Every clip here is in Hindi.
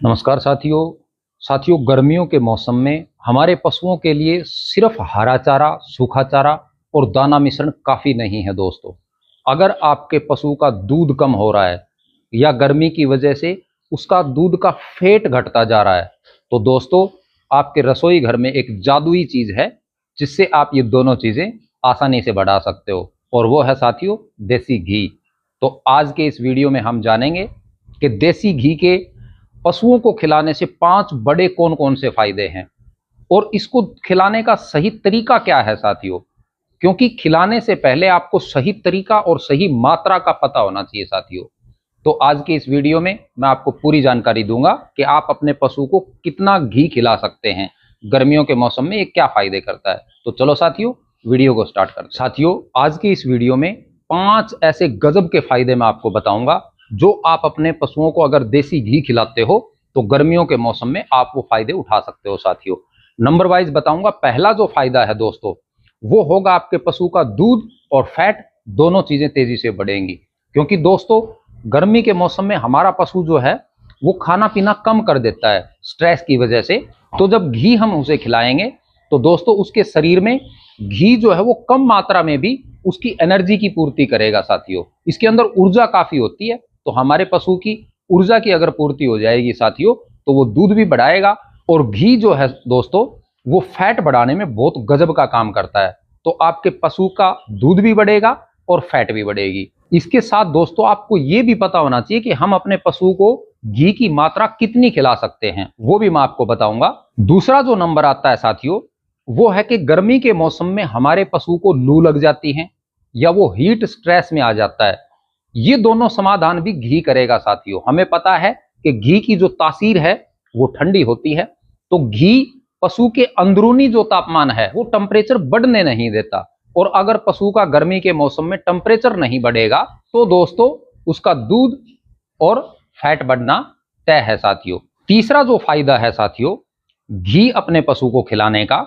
नमस्कार साथियों गर्मियों के मौसम में हमारे पशुओं के लिए सिर्फ हरा चारा, सूखा चारा और दाना मिश्रण काफ़ी नहीं है दोस्तों। अगर आपके पशु का दूध कम हो रहा है या गर्मी की वजह से उसका दूध का फैट घटता जा रहा है, तो दोस्तों आपके रसोई घर में एक जादुई चीज़ है जिससे आप ये दोनों चीज़ें आसानी से बढ़ा सकते हो, और वो है साथियों देसी घी। तो आज के इस वीडियो में हम जानेंगे कि देसी घी के पशुओं को खिलाने से 5 बड़े कौन कौन से फायदे हैं और इसको खिलाने का सही तरीका क्या है साथियों। क्योंकि खिलाने से पहले आपको सही तरीका और सही मात्रा का पता होना चाहिए साथियों। तो आज के इस वीडियो में मैं आपको पूरी जानकारी दूंगा कि आप अपने पशु को कितना घी खिला सकते हैं, गर्मियों के मौसम में ये क्या फायदे करता है। तो चलो साथियों वीडियो को स्टार्ट करते हैं। साथियों आज की इस वीडियो में 5 ऐसे गजब के फायदे मैं आपको बताऊंगा जो आप अपने पशुओं को अगर देसी घी खिलाते हो तो गर्मियों के मौसम में आप वो फायदे उठा सकते हो साथियों। नंबर वाइज बताऊंगा। पहला जो फायदा है दोस्तों वो होगा आपके पशु का दूध और फैट दोनों चीजें तेजी से बढ़ेंगी। क्योंकि दोस्तों गर्मी के मौसम में हमारा पशु जो है वो खाना पीना कम कर देता है स्ट्रेस की वजह से। तो जब घी हम उसे खिलाएंगे तो दोस्तों उसके शरीर में घी जो है वो कम मात्रा में भी उसकी एनर्जी की पूर्ति करेगा साथियों। इसके अंदर ऊर्जा काफी होती है, तो हमारे पशु की ऊर्जा की अगर पूर्ति हो जाएगी साथियों तो वो दूध भी बढ़ाएगा। और घी जो है दोस्तों वो फैट बढ़ाने में बहुत गजब का काम करता है। तो आपके पशु का दूध भी बढ़ेगा और फैट भी बढ़ेगी। इसके साथ दोस्तों आपको ये भी पता होना चाहिए कि हम अपने पशु को घी की मात्रा कितनी खिला सकते हैं, वो भी मैं आपको बताऊंगा। दूसरा जो नंबर आता है साथियों वो है कि गर्मी के मौसम में हमारे पशु को लू लग जाती है या वो हीट स्ट्रेस में आ जाता है, ये दोनों समाधान भी घी करेगा साथियों। हमें पता है कि घी की जो तासीर है वो ठंडी होती है, तो घी पशु के अंदरूनी जो तापमान है वो टेम्परेचर बढ़ने नहीं देता। और अगर पशु का गर्मी के मौसम में टेम्परेचर नहीं बढ़ेगा तो दोस्तों उसका दूध और फैट बढ़ना तय है साथियों। तीसरा जो फायदा है साथियों घी अपने पशु को खिलाने का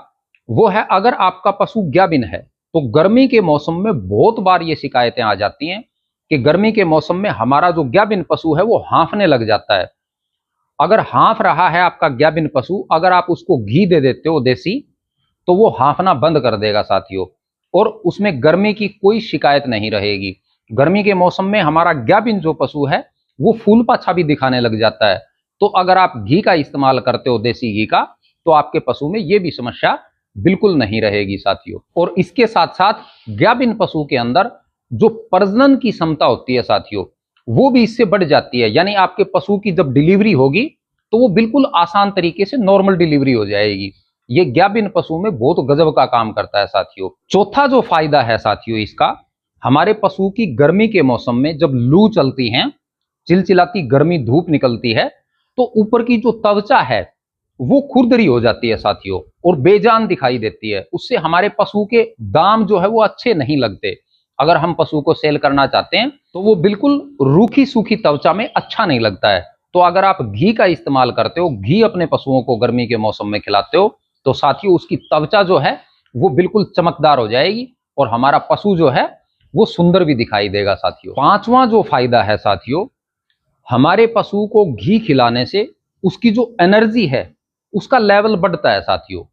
वो है, अगर आपका पशु ज्ञाबिन है तो गर्मी के मौसम में बहुत बार ये शिकायतें आ जाती हैं कि गर्मी के मौसम में हमारा जो ज्ञाबिन पशु है वो हाँफने लग जाता है। अगर हाँफ रहा है आपका ज्ञाबिन पशु, अगर आप उसको घी दे देते हो देसी, तो वो हाँफना बंद कर देगा साथियों और उसमें गर्मी की कोई शिकायत नहीं रहेगी। गर्मी के मौसम में हमारा ज्ञाबिन जो पशु है वो फूल पाछा भी दिखाने लग जाता है। तो अगर आप घी का इस्तेमाल करते हो देसी घी का, तो आपके पशु में ये भी समस्या बिल्कुल नहीं रहेगी साथियों। और इसके साथ साथ ज्ञाबिन पशु के अंदर जो प्रजनन की क्षमता होती है साथियों वो भी इससे बढ़ जाती है। यानी आपके पशु की जब डिलीवरी होगी तो वो बिल्कुल आसान तरीके से नॉर्मल डिलीवरी हो जाएगी। ये ज्ञाबिन पशु में बहुत गजब का काम करता है साथियों। चौथा जो फायदा है साथियों इसका, हमारे पशु की गर्मी के मौसम में जब लू चलती है, चिलचिलाती गर्मी धूप निकलती है, तो ऊपर की जो त्वचा है वो खुरदरी हो जाती है साथियों और बेजान दिखाई देती है। उससे हमारे पशु के दाम जो है वो अच्छे नहीं लगते। अगर हम पशु को सेल करना चाहते हैं तो वो बिल्कुल रूखी सूखी त्वचा में अच्छा नहीं लगता है। तो अगर आप घी का इस्तेमाल करते हो, घी अपने पशुओं को गर्मी के मौसम में खिलाते हो, तो साथियों उसकी त्वचा जो है वो बिल्कुल चमकदार हो जाएगी और हमारा पशु जो है वो सुंदर भी दिखाई देगा साथियों। पांचवा जो फायदा है साथियों, हमारे पशु को घी खिलाने से उसकी जो एनर्जी है उसका लेवल बढ़ता है साथियों।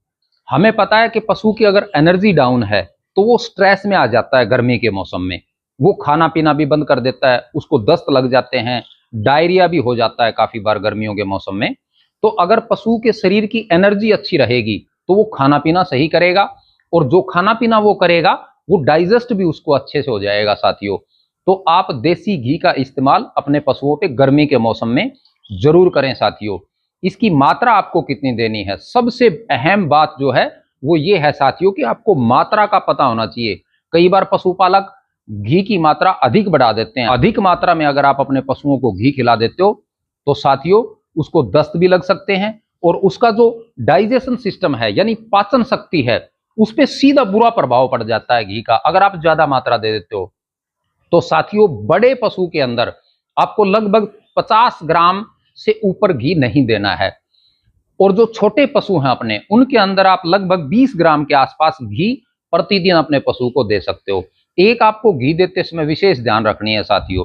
हमें पता है कि पशु की अगर एनर्जी डाउन है तो वो स्ट्रेस में आ जाता है गर्मी के मौसम में, वो खाना पीना भी बंद कर देता है, उसको दस्त लग जाते हैं, डायरिया भी हो जाता है काफी बार गर्मियों के मौसम में। तो अगर पशु के शरीर की एनर्जी अच्छी रहेगी तो वो खाना पीना सही करेगा और जो खाना पीना वो करेगा वो डाइजेस्ट भी उसको अच्छे से हो जाएगा साथियों। तो आप देसी घी का इस्तेमाल अपने पशुओं पे गर्मी के मौसम में जरूर करें साथियों। इसकी मात्रा आपको कितनी देनी है, सबसे अहम बात जो है वो ये है साथियों कि आपको मात्रा का पता होना चाहिए। कई बार पशुपालक घी की मात्रा अधिक बढ़ा देते हैं। अधिक मात्रा में अगर आप अपने पशुओं को घी खिला देते हो तो साथियों उसको दस्त भी लग सकते हैं और उसका जो डाइजेशन सिस्टम है यानी पाचन शक्ति है उस पर सीधा बुरा प्रभाव पड़ जाता है घी का, अगर आप ज्यादा मात्रा दे देते हो। तो साथियों बड़े पशु के अंदर आपको लगभग 50 ग्राम से ऊपर घी नहीं देना है और जो छोटे पशु हैं अपने उनके अंदर आप लगभग 20 ग्राम के आसपास घी प्रतिदिन अपने पशु को दे सकते हो। एक आपको घी देते समय विशेष ध्यान रखनी है साथियों,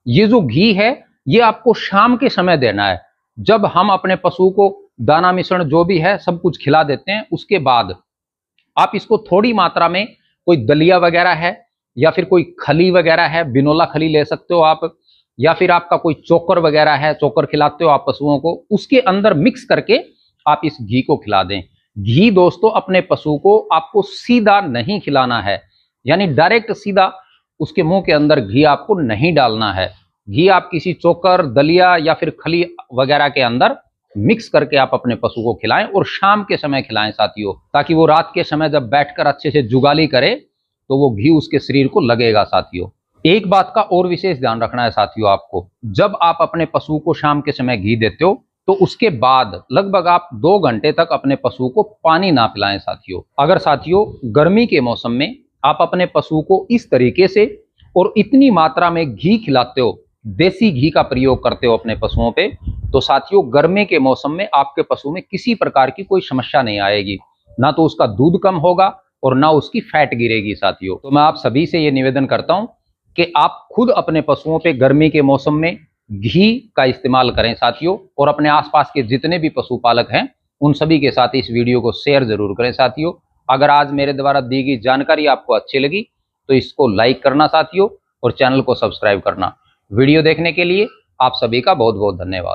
ये जो घी है ये आपको शाम के समय देना है। जब हम अपने पशु को दाना मिश्रण जो भी है सब कुछ खिला देते हैं, उसके बाद आप इसको थोड़ी मात्रा में, कोई दलिया वगैरह है या फिर कोई खली वगैरह है, बिनोला खली ले सकते हो आप, या फिर आपका कोई चोकर वगैरह है, चोकर खिलाते हो आप पशुओं को, उसके अंदर मिक्स करके आप इस घी को खिला दें। घी दोस्तों अपने पशु को आपको सीधा नहीं खिलाना है, यानी डायरेक्ट सीधा उसके मुंह के अंदर घी आपको नहीं डालना है। घी आप किसी चोकर, दलिया या फिर खली वगैरह के अंदर मिक्स करके आप अपने पशु को खिलाएं, और शाम के समय खिलाएं साथियों, ताकि वो रात के समय जब बैठकर अच्छे से जुगाली करे तो वो घी उसके शरीर को लगेगा साथियों। एक बात का और विशेष ध्यान रखना है साथियों आपको, जब आप अपने पशु को शाम के समय घी देते हो तो उसके बाद लगभग आप 2 घंटे तक अपने पशु को पानी ना पिलाएं साथियों। अगर साथियों गर्मी के मौसम में आप अपने पशु को इस तरीके से और इतनी मात्रा में घी खिलाते हो, देसी घी का प्रयोग करते हो अपने पशुओं पे, तो साथियों गर्मी के मौसम में आपके पशु में किसी प्रकार की कोई समस्या नहीं आएगी, ना तो उसका दूध कम होगा और ना उसकी फैट गिरेगी साथियों। तो मैं आप सभी से ये निवेदन करता हूं कि आप खुद अपने पशुओं पे गर्मी के मौसम में घी का इस्तेमाल करें साथियों, और अपने आसपास के जितने भी पशुपालक हैं उन सभी के साथ इस वीडियो को शेयर जरूर करें साथियों। अगर आज मेरे द्वारा दी गई जानकारी आपको अच्छी लगी तो इसको लाइक करना साथियों, और चैनल को सब्सक्राइब करना। वीडियो देखने के लिए आप सभी का बहुत बहुत धन्यवाद।